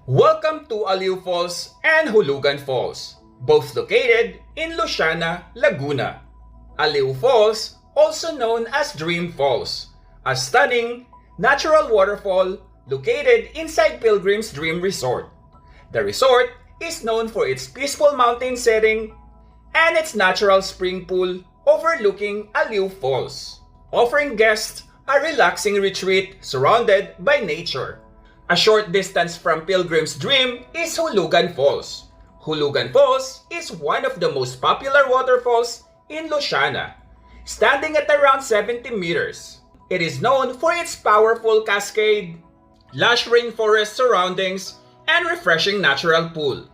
Welcome to Aliw Falls and Hulugan Falls, both located in Luciana, Laguna. Aliw Falls, also known as Dream Falls, a stunning natural waterfall located inside Pilgrim's Dream Resort. The resort is known for its peaceful mountain setting and its natural spring pool overlooking Aliw Falls, offering guests a relaxing retreat surrounded by nature. A short distance from Pilgrim's Dream is Hulugan Falls. Hulugan Falls is one of the most popular waterfalls in Luciana, standing at around 70 meters. It is known for its powerful cascade, lush rainforest surroundings, and refreshing natural pool.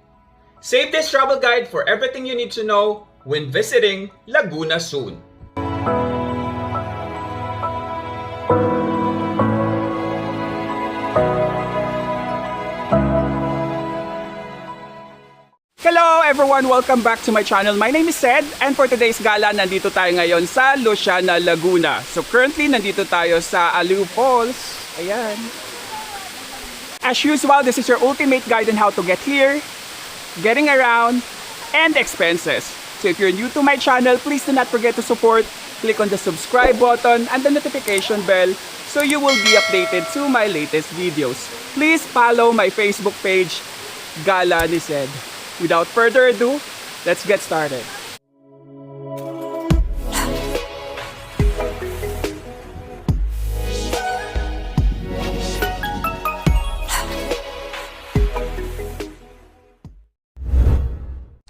Save this travel guide for everything you need to know when visiting Laguna soon. Hello everyone! Welcome back to my channel. My name is Sed, and for today's gala, nandito tayo ngayon sa Luciana, Laguna. So currently, nandito tayo sa Aliw Falls. Ayan. As usual, this is your ultimate guide on how to get here, getting around, and expenses. So if you're new to my channel, please do not forget to support. Click on the subscribe button and the notification bell so you will be updated to my latest videos. Please follow my Facebook page, Gala ni Sed. Without further ado, let's get started.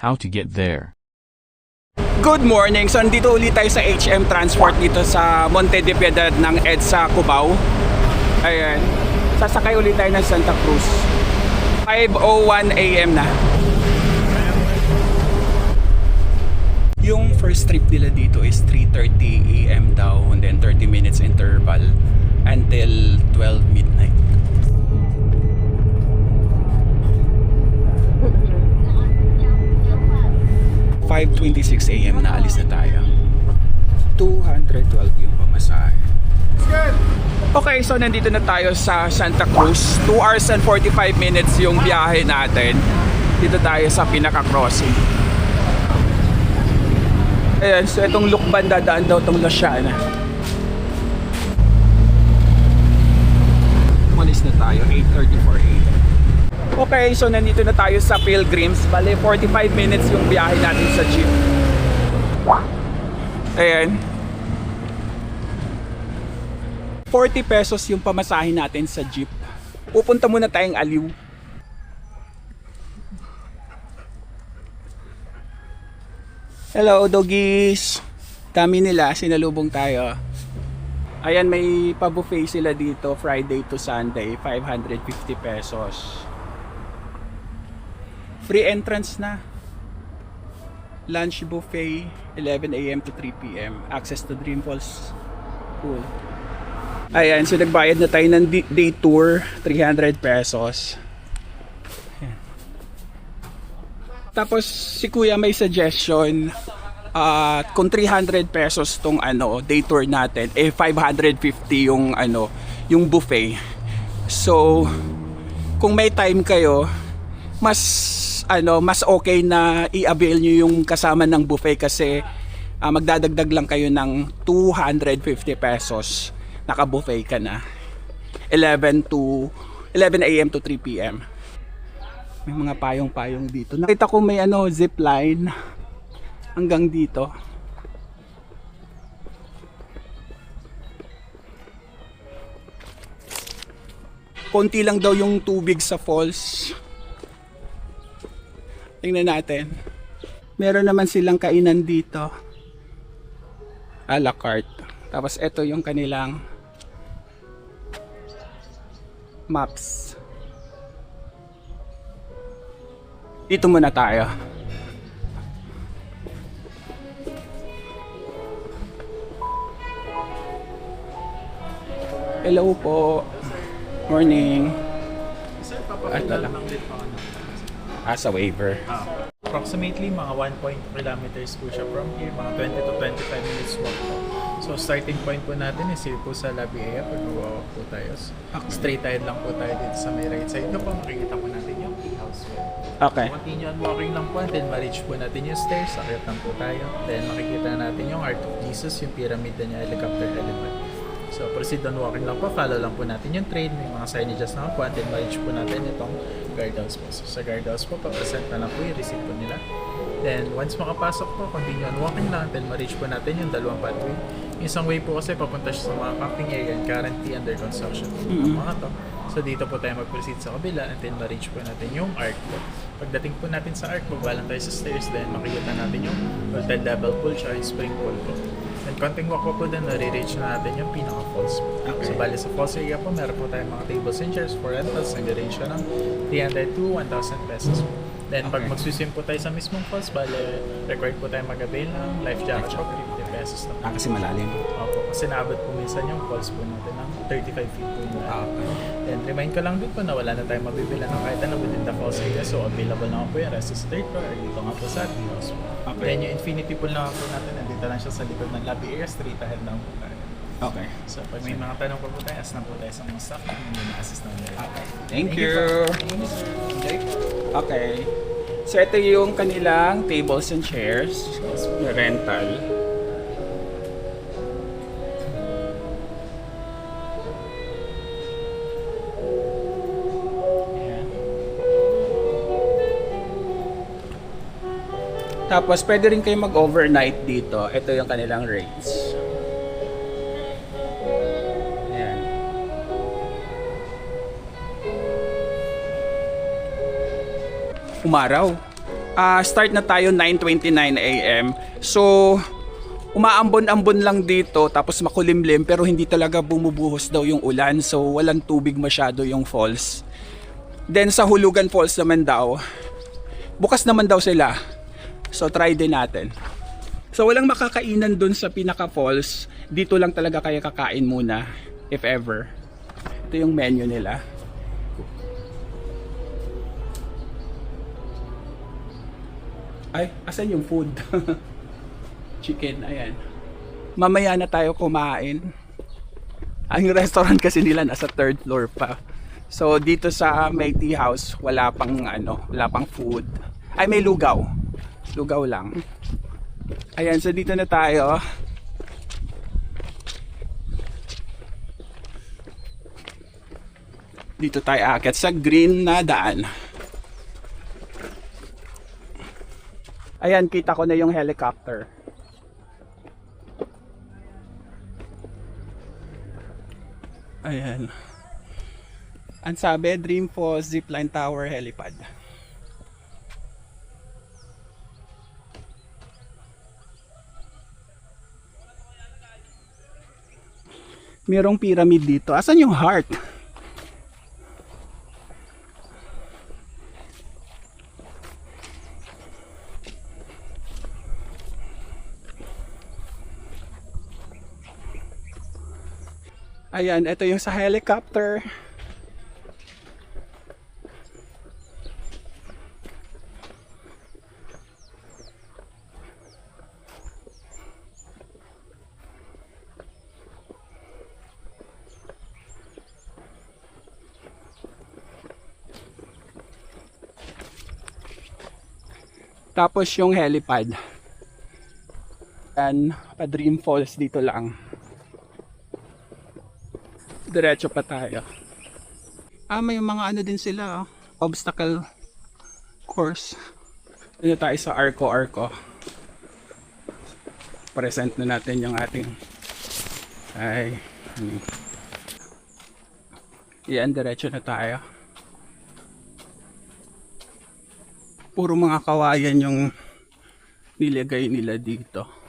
How to get there. Good morning! So andito ulit tayo sa HM Transport dito sa Monte de Piedad ng EDSA, Cubao. Ayan. Sasakay ulit tayo ng Santa Cruz. 5:01 AM na. Yung first trip nila dito is 3:30 AM daw, and then 30 minutes interval until 12 midnight. $5:26 AM na alis na tayo. 212 yung pamasahe. Okay, so nandito na tayo sa Santa Cruz. 2 hours and 45 minutes yung biyahe natin. Dito tayo sa pinaka-crossing. Ayan, so itong Lukban dadaan daw itong Luciana. Malis na tayo, 8:34 AM. Okay, so nandito na tayo sa Pilgrims. Bale, 45 minutes yung biyahe natin sa jeep. Ayan. 40 pesos yung pamasahe natin sa jeep. Pupunta muna tayong Aliw. Hello doggies! Dami nila, sinalubong tayo. Ayan, may pa-buffet sila dito Friday to Sunday, 550 pesos. Free entrance na. Lunch buffet, 11 AM to 3 PM. Access to Dream Falls Pool. Ayan, so nagbayad na tayo ng day tour, 300 pesos. Ayan. Tapos si Kuya may suggestion, kung 300 pesos tong day tour natin, 550 yung yung buffet. So kung may time kayo, mas okay na i-avail nyo yung kasama ng buffet kasi magdadagdag lang kayo ng 250 pesos. Naka-buffet ka na. 11 AM to 3 PM. May mga payong-payong dito. Nakita ko may zip line hanggang dito. Konti lang daw yung tubig sa falls. Tingnan natin. Meron naman silang kainan dito. A la carte. Tapos ito yung kanilang maps. Dito muna tayo. Hello po. Morning. Sir, papakilala ng lit pa As a waiver. Approximately mga 1 kilometers po siya from here, mga 20 to 25 minutes walk po. So starting point po natin is here po sa lobby area pag mag-walk po tayo. Straight ahead lang po tayo dito sa may right side. Ito po makikita po natin yung house well. Okay. Continue on walking lang po until ma-reach po natin yung stairs. Akyat lang po tayo. Then makikita natin yung Heart of Jesus, yung pyramid na niya, helicopter helipad. So proceed on walking lang po. Follow lang po natin yung train. May mga signages na po until ma-reach po natin itong guardhouse po. So sa guardhouse po, papresent na lang po yung receipt po nila. Then once makapasok po, continue on walking lang until ma-reach po natin yung dalawang pathway. Isang way po kasi papunta siya sa mga camping area and currently under construction ng mga to. So dito po tayo mag-proceed sa kabila until ma-reach po natin yung arc po. Pagdating po natin sa arc, magbalang tayo sa stairs, then makikita natin yung multi-level pool siya, yung spring pool po. And konting walk po din, nare-reach na natin yung pinaka-falls po. Okay. So bali sa falls area po, meron po tayong mga tables and chairs for rentals, nag-range siya ng 300 to 1,000 pesos po. Then pag Okay. magsuswim po tayo sa mismong falls, bali required po tayo mag-avail ng life jacket po, 50 pesos na po. Kasi malalim. Opo, kasi naabot po minsan yung falls po natin ng 35 feet po yung Okay. And remind ko lang din po na wala na tayong mabibila ng kahit ano within the falls area. So available na po yung rest is third floor or dito nga po sa house. Okay. Then yung infinity pool na po natin, nandito lang siya sa likod ng lobby area, straight ahead lang po tayo. Okay. So pag may mga tanong po tayo, ask na po tayo sa mga staff na hindi na-assist na nila. Thank you. po. Thank you, sir. Enjoy po. Okay. So ito yung kanilang tables and chairs na rental. Ayan. Tapos pwede rin kayo mag-overnight dito. Ito yung kanilang rates. Ayan. Umaraw. Start na tayo 9:29 AM. So, umaambon-ambon lang dito tapos makulimlim pero hindi talaga bumubuhos daw yung ulan. So, walang tubig masyado yung falls. Then sa Hulugan Falls naman daw, bukas naman daw sila. So, try din natin. So, walang makakainan dun sa pinaka falls. Dito lang talaga kaya kakain muna if ever. Ito yung menu nila. Ay, asan yung food? Chicken, ayan. Mamaya na tayo kumain. Ang restaurant kasi nila nasa third floor pa. So dito sa may tea house, wala pang food. Ay, may lugaw. Lugaw lang. Ayan, so dito na tayo. Dito tayo aakyat sa green na daan. Ayan, kita ko na yung helicopter. Ayan. Ang sabi, Dream Falls Zipline Tower Helipad. Merong pyramid dito. Asan yung heart? Ayan, ito yung sa helicopter. Tapos yung helipad. Ayan, pa Dream Falls dito lang. Diretso pa tayo. May mga ano din sila, obstacle course. Dito tayo sa Arco. Present na natin yung ating yan, diretso na tayo. Puro mga kawayan yung nilagay nila dito.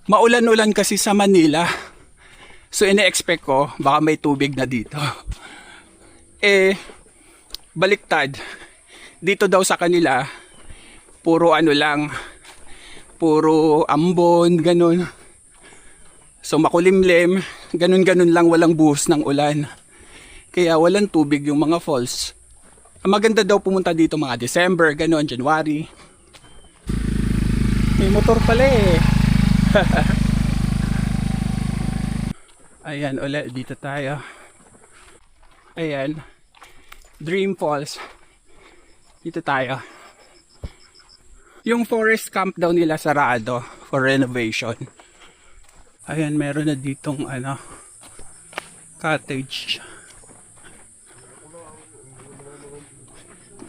Maulan-ulan kasi sa Manila. So ine-expect ko baka may tubig na dito. Baliktad. Dito daw sa kanila puro lang, puro ambon, ganun. So makulimlim, ganun-ganun lang, walang buhos ng ulan. Kaya walang tubig yung mga falls. Maganda daw pumunta dito mga December, ganun, January. May motor pala eh. Ayan, ulit dito tayo. Ayan, Dream Falls. Dito tayo. Yung forest camp daw nila sarado for renovation. Ayan, meron na ditong ano, cottage.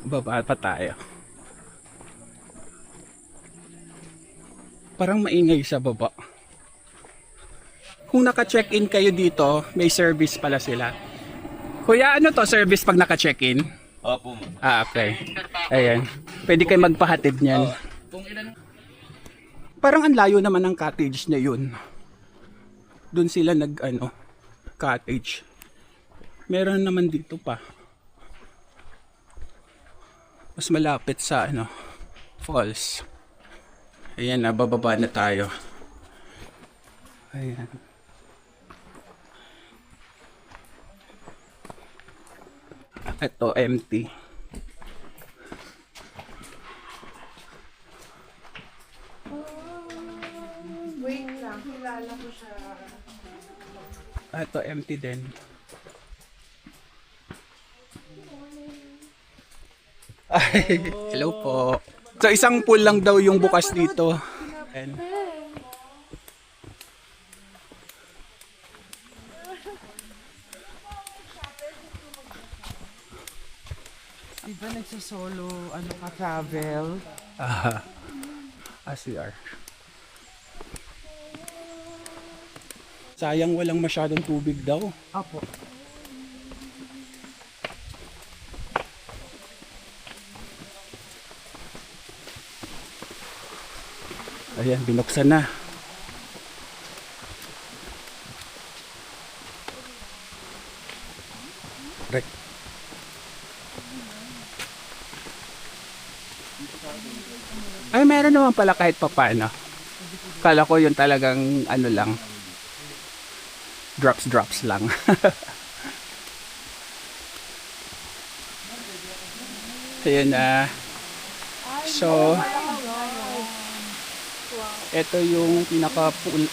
Baba pa tayo. Parang maingay sa baba. Kung naka-check-in kayo dito, may service pala sila. Kuya, ano to service pag naka-check-in? Opo. Okay. Ayan. Pwede kayo magpahatid niyan. Parang ang layo naman ng cottage na yun. Doon sila cottage. Meron naman dito pa. Mas malapit sa falls. Ayan, bababa na tayo. Ayan. Ito, empty. Wait lang, kilala ko siya. Ito, empty din. Ay, hello po. So, isang pool lang daw yung bukas dito. Ayan. Di ba nagsasolo, travel? As we are. Sayang walang masyadong tubig daw. Apo. Ayan, binuksan na. Right. Ay, meron naman pala kahit papaano. Kala ko yun talagang lang. Drops lang. Ayan na. So, ito yung pinaka pool,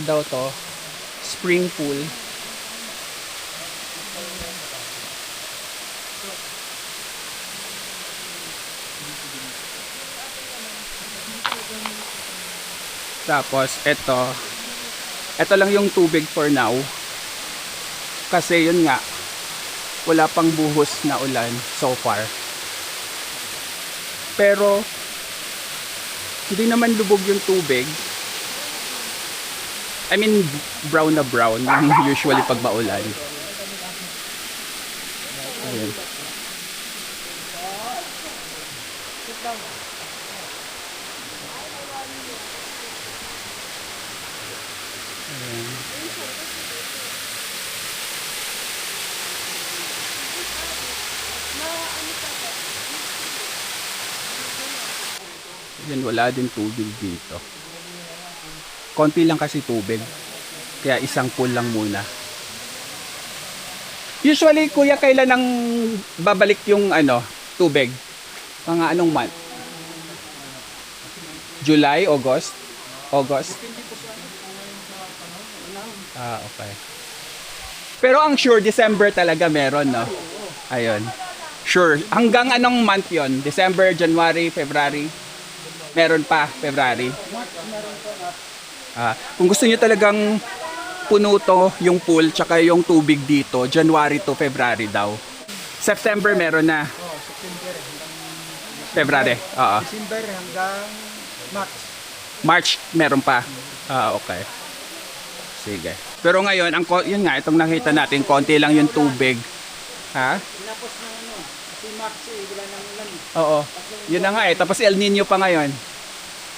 daw to, spring pool. Tapos ito lang yung tubig for now. Kasi yun nga, wala pang buhos na ulan so far. Pero hindi naman lubog yung tubig. I mean, brown na brown usually pag maulan. Ayan. Yan, wala din tubig dito. Konti lang kasi tubig. Kaya isang pool lang muna. Usually, kuya, kailan nang babalik yung tubig? Mga anong month? July, August? August? Okay. Pero ang sure, December talaga meron, no? Ayun. Sure. Hanggang anong month yon? December, January, February? Meron pa, February. Kung gusto niyo talagang puno to yung pool tsaka yung tubig dito, January to February daw. September meron na. February. Oo. December hanggang March. March meron pa. Okay. Sige. Pero ngayon, yun nga, itong nakita natin, konti lang yung tubig. Ha? Tapos ng si March wala nang ulan. Oo. Yun na nga tapos El Nino pa ngayon.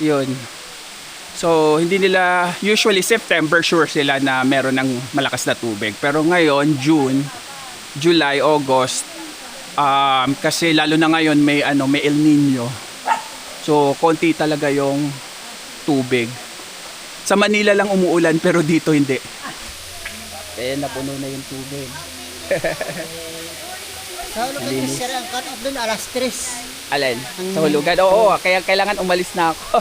Yun. So, hindi nila, usually September sure sila na meron ng malakas na tubig. Pero ngayon, June, July, August, kasi lalo na ngayon may El Nino. So, konti talaga yung tubig. Sa Manila lang umuulan pero dito hindi. Kaya napuno na yung tubig. Sa ano kayo sir ang cut-off doon? Alas 3. Alin? Sa hulugan? Oo, kaya kailangan umalis na ako.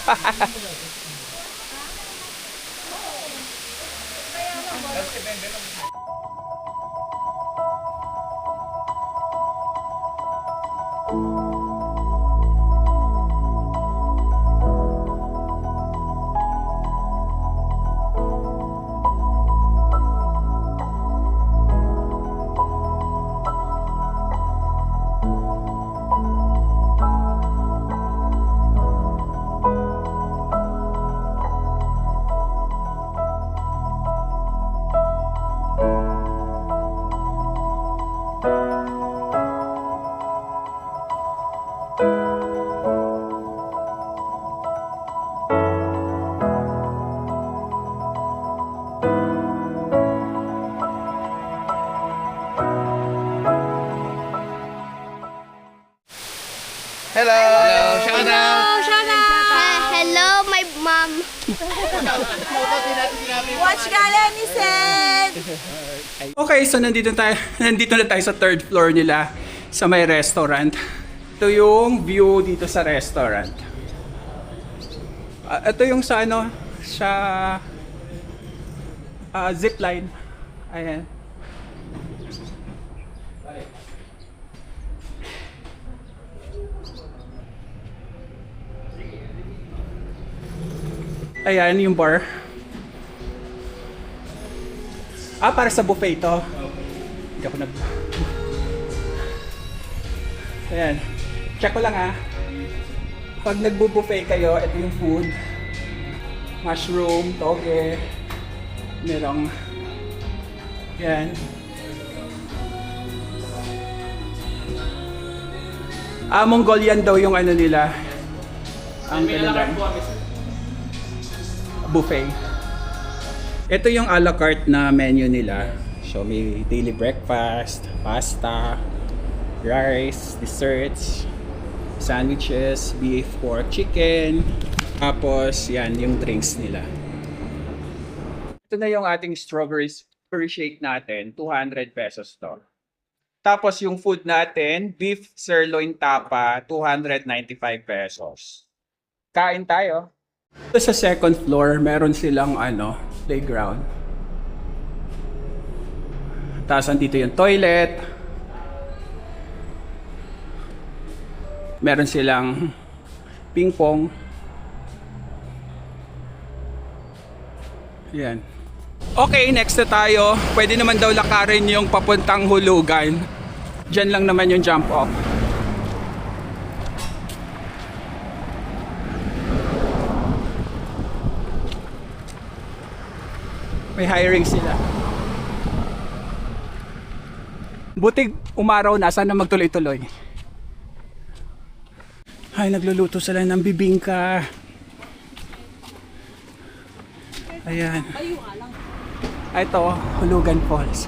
Hello, my mom. Watch Gala ni Sen! Okay, so nandito na tayo sa third floor nila sa may restaurant. Ito yung view dito sa restaurant. Ito yung sa ano, sa zipline. Ayan. Ayan yung bar. Para sa buffet ito. Hindi ako nag... Ayan. Check ko lang Pag nagbo-buffet kayo, ito yung food. Mushroom, toge. Merong... Ayan. Mongolian daw yung ano nila. Ang kanilang buffet. Ito yung a la carte na menu nila. So may daily breakfast, pasta, rice, desserts, sandwiches, beef, pork, chicken. Tapos yan yung drinks nila. Ito na yung ating strawberry shake natin, 200 pesos to. Tapos yung food natin, beef sirloin tapa, 295 pesos. Kain tayo. Sa second floor, meron silang playground. Tapos andito yung toilet. Meron silang ping pong. Yan. Okay, next na tayo. Pwede naman daw lakarin yung papuntang hulugan. Diyan lang naman yung jump off. May hiring sila. Buti umaraw na, sana magtuloy-tuloy. Ay, nagluluto sila ng bibingka. Ayan. Ito, Hulugan Falls.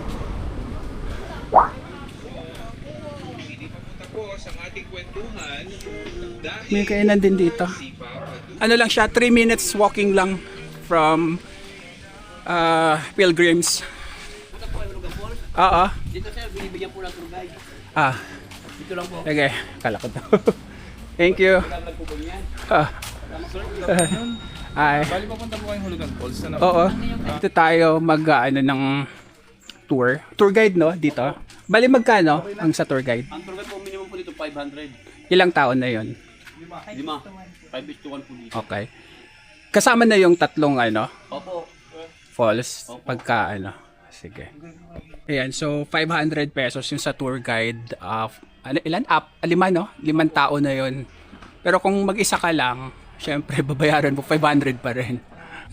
May kainan din dito. Ano lang siya, 3 minutes walking lang from Pilgrims. Oo. Dito sir, binibigyan po ng tour guide. Dito lang po. Okay, kala ko daw. Thank you. Ay. Bali papunta po kayong Hulugan Falls. Oo. Dito tayo ng tour. Tour guide, no? Dito. Bali magkano ang sa tour guide? Ang tour guide po minimum po dito 500. Ilang taon na yon? 5 to 1 po dito. Okay. Kasama na yung tatlong Opo. falls pagka sige. Ayan, so 500 pesos yung sa tour guide. Ilan? 5 no? 5 tao na yon. Pero kung mag-isa ka lang, syempre babayaran mo 500 pa rin.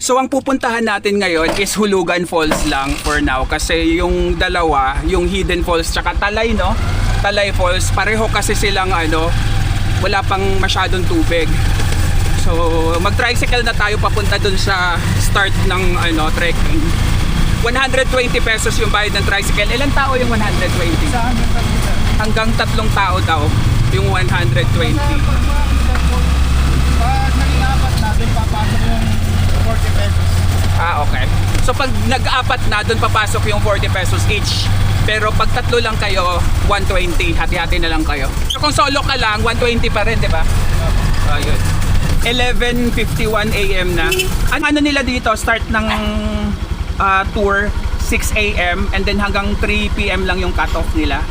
So ang pupuntahan natin ngayon is Hulugan Falls lang for now kasi yung dalawa, yung Hidden Falls tsaka Talay, no? Talay Falls, pareho kasi silang wala pang masyadong tubig. So mag-tricycle na tayo papunta dun sa start ng trekking. 120 pesos yung bayad ng tricycle. Ilang tao yung 120? Hanggang 3 tao daw yung 120. Pag naging apat natin, papasok yung 40 pesos. Okay. So So pag nag-apat na, doon papasok yung 40 pesos each. Pero pag tatlo lang kayo, 120. Hati-hati na lang kayo. So kung solo ka lang, 120 pa rin, di ba? Ayun. 11:51 AM na. Ano nila dito, start ng tour 6 AM and then hanggang 3 PM lang yung cut-off nila.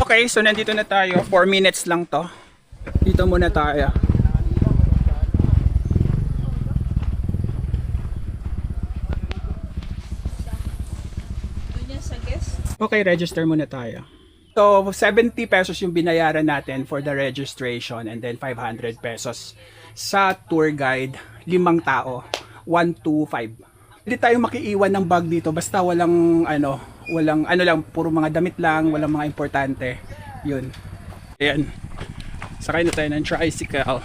Okay, so nandito na tayo. 4 minutes lang to. Dito muna tayo. Okay, register muna tayo. So, 70 pesos yung binayaran natin for the registration and then 500 pesos sa tour guide, 5 tao, 125. Hindi tayo makiiwan ng bag dito basta walang lang, puro mga damit lang, walang mga importante. Yun. Ayan. Sakay na tayo ng tricycle.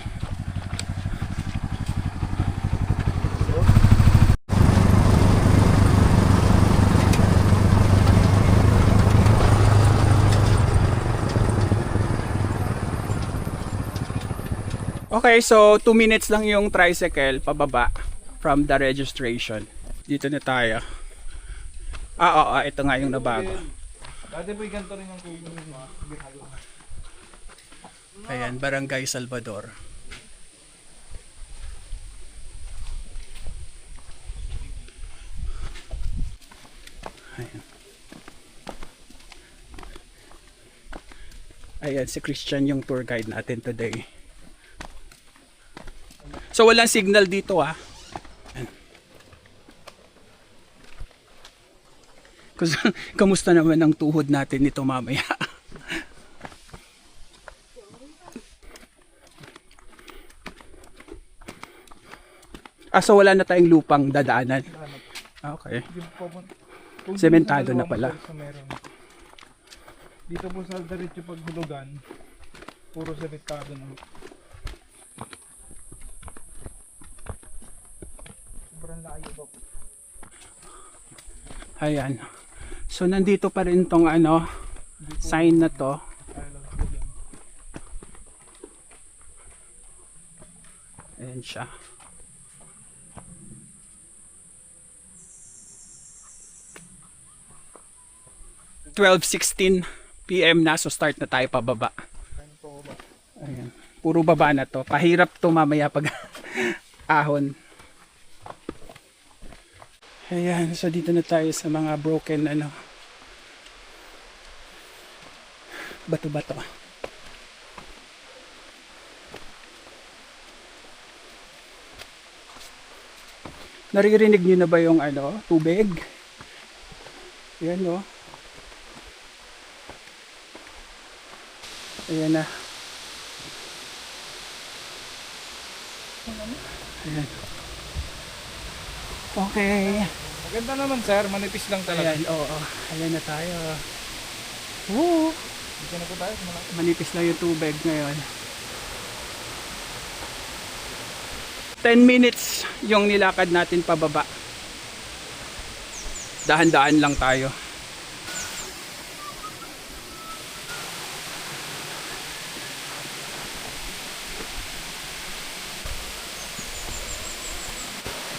Okay, so 2 minutes lang yung tricycle pababa from the registration. Dito na tayo. Ito nga yung nabago. Dati po ganito rin ang tubig. Ayan, Barangay Salvador. Ayan. Ayan, si Christian yung tour guide natin today. So walang signal dito Kamusta naman ang tuhod natin nito mamaya? So wala na tayong lupang dadaanan. Okay. Sementado na pala. Dito po sa diretso paghulugan, puro sementado na. Sobrang layo po. Ayan. So nandito pa rin tong sign na to. Ayan siya. 12:16 PM na, so start na tayo pababa. Ayan. Puro baba na to. Pahirap to mamaya pag ahon. Ayan, so dito na tayo sa mga broken bato-bato. Naririnig niyo na ba yung tubig? Ayan Ayan na. Ayan. Okay. Maganda naman sir, manipis lang talaga. Ayan, oo. Ayan na tayo. Woo! Dito na po tayo. Manipis lang yung tubig ngayon. 10 minutes yung nilakad natin pababa. Dahan-dahan lang tayo.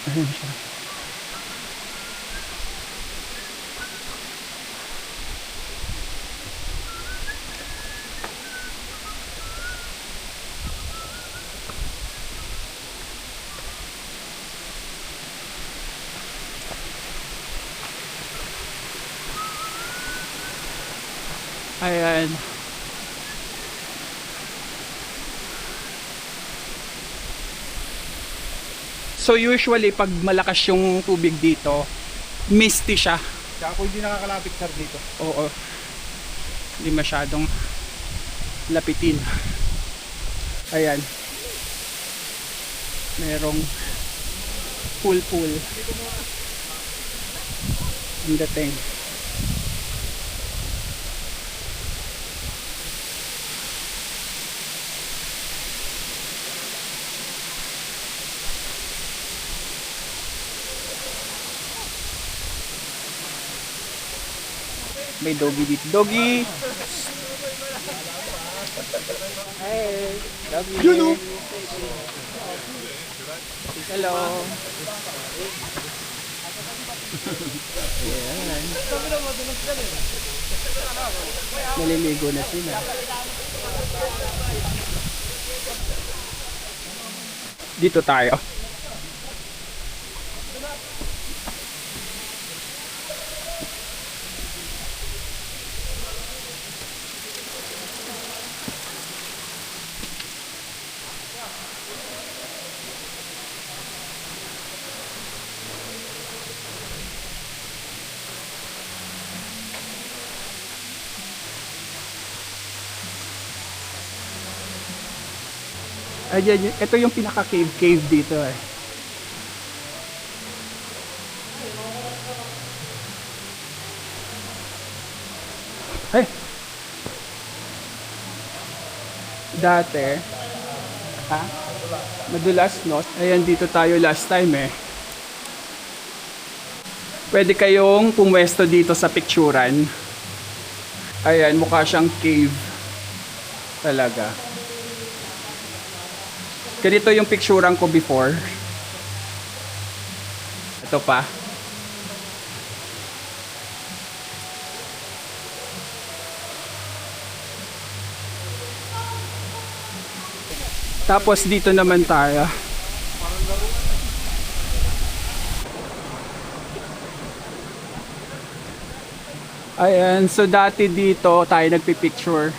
Ayan siya. Ayan. So usually pag malakas yung tubig dito, misty siya. Kaya ako hindi nakakalapit sir dito. Oo. Hindi masyadong lapitin. Ayan. Merong pool. Ang dating. May doggy dito. Doggy! Hey! Doggy! Hello! Ayan. Maliligo na sila. Dito tayo. Ayan, ito yung pinaka-cave dito eh. Ay! Dati, ha? Madulas, no? Ayan, dito tayo last time eh. Pwede kayong pumwesto dito sa picturan. Ayan, mukha siyang cave. Talaga. Ganito yung picturean ko before. Ito pa. Tapos dito naman tayo. Ayan, so dati dito tayo nagpipicture.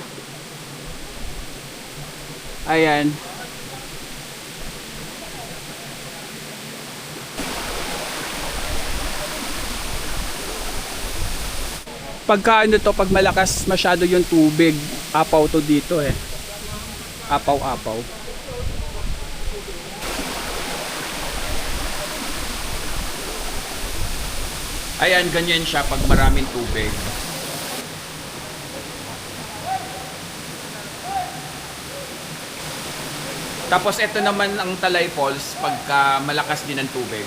Ayan. Pagka ano to, pag malakas masyado yung tubig, apaw to dito eh. Apaw-apaw. Ayan, ganyan siya pag maraming tubig. Tapos ito naman ang Talay Falls pagka malakas din ang tubig.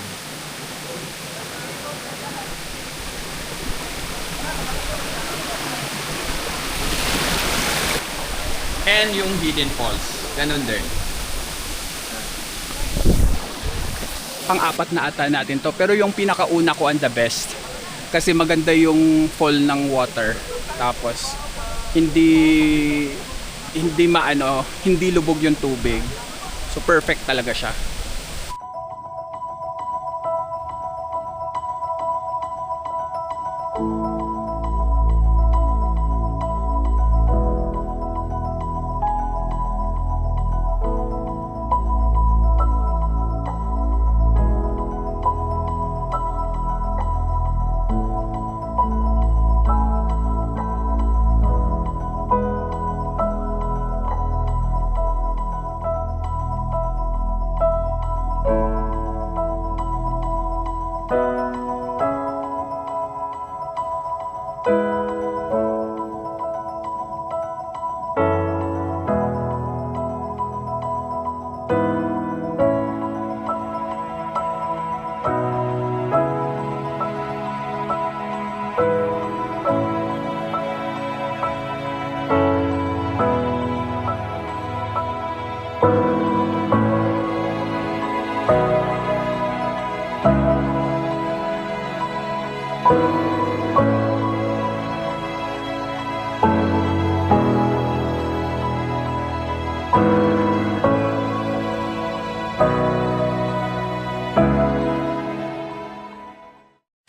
And yung Hidden Falls, ganun din. Pang-apat na ata natin to, pero yung pinakauna ko ang the best. Kasi maganda yung fall ng water. Tapos hindi lubog yung tubig. So perfect talaga siya.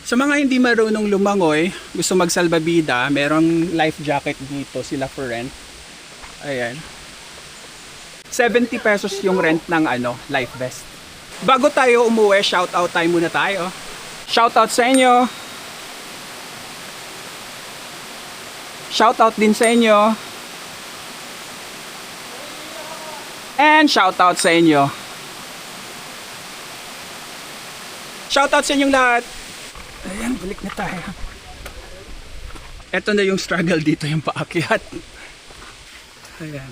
Sa mga hindi marunong lumangoy, gusto magsalbabida, merong life jacket dito sila for rent. Ayan. 70 pesos yung rent ng life vest. Bago tayo umuwi, shoutout time muna tayo. Shoutout sa inyo. Shoutout din sa inyo. And shoutout sa inyo. Shoutout sa inyong lahat. Ayan, balik na tayo. Ito na yung struggle dito, yung paakyat. Ayan.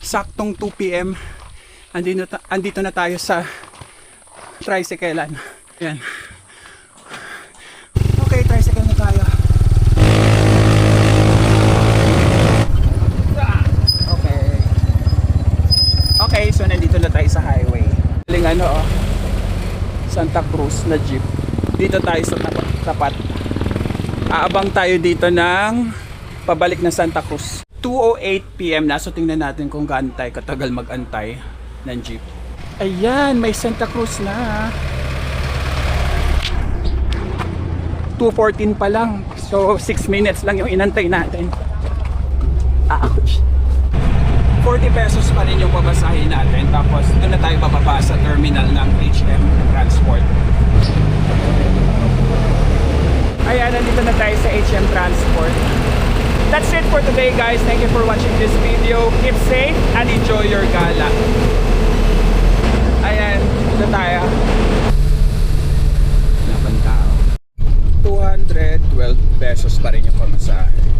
Saktong 2 PM. Andito na tayo sa tricyclean. Ayan. Okay, tricycle na tayo. Okay. Okay, so nandito na tayo sa highway. daming ano oh, Santa Cruz na jeep. Dito tayo sa tapat. Aabang tayo dito ng pabalik na Santa Cruz. 2:08 PM na, so tingnan natin kung gaano tayo katagal mag-antay ng jeep. Ayan, may Santa Cruz na. 2:14 pa lang. So 6 minutes lang yung inantay natin. Ouch. 40 pesos pa rin yung babasahin natin. Tapos doon na tayo bababa sa terminal ng HM Transport. Ayan, nandito na tayo sa HM Transport. That's it for today, guys. Thank you for watching this video. Keep safe and enjoy your gala. Ayan, dito tayo. 212 pesos pa rin yung pamasahe.